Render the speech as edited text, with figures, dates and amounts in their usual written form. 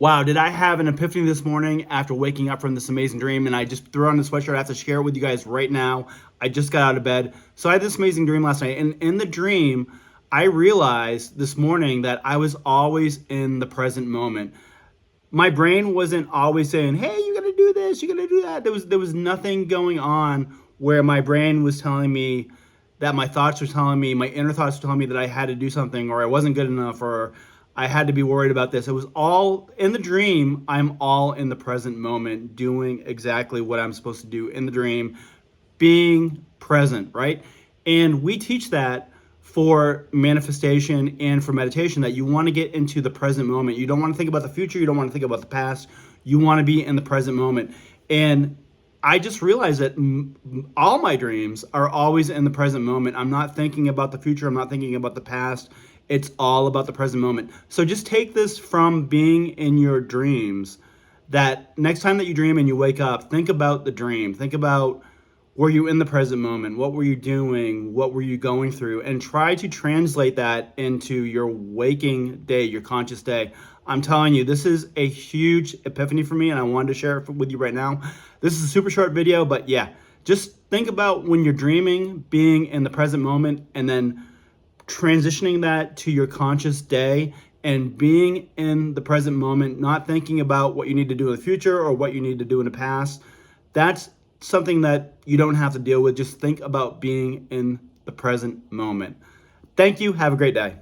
Wow, did I have an epiphany this morning after waking up from this amazing dream, and I just threw on the sweatshirt. I have to share it with you guys right now. I just got out of bed. So I had this amazing dream last night, and in the dream, I realized this morning that I was always in the present moment. My brain wasn't always saying, "Hey, you got to do this, you got to do that." There was nothing going on where my brain was telling me that my thoughts were telling me, my inner thoughts were telling me that I had to do something or I wasn't good enough or I had to be worried about this. It was all in the dream. I'm all in the present moment, doing exactly what I'm supposed to do in the dream, being present, right? And we teach that for manifestation and for meditation, that you want to get into the present moment. You don't want to think about the future. You don't want to think about the past. You want to be in the present moment. And I just realized that all my dreams are always in the present moment. I'm not thinking about the future. I'm not thinking about the past. It's all about the present moment. So just take this from being in your dreams, that next time that you dream and you wake up, think about the dream. Think about, were you in the present moment? What were you doing? What were you going through? And try to translate that into your waking day, your conscious day. I'm telling you, this is a huge epiphany for me, and I wanted to share it with you right now. This is a super short video, but yeah, just think about when you're dreaming, being in the present moment, and then transitioning that to your conscious day and being in the present moment, not thinking about what you need to do in the future or what you need to do in the past. That's something that you don't have to deal with. Just think about being in the present moment. Thank you. Have a great day.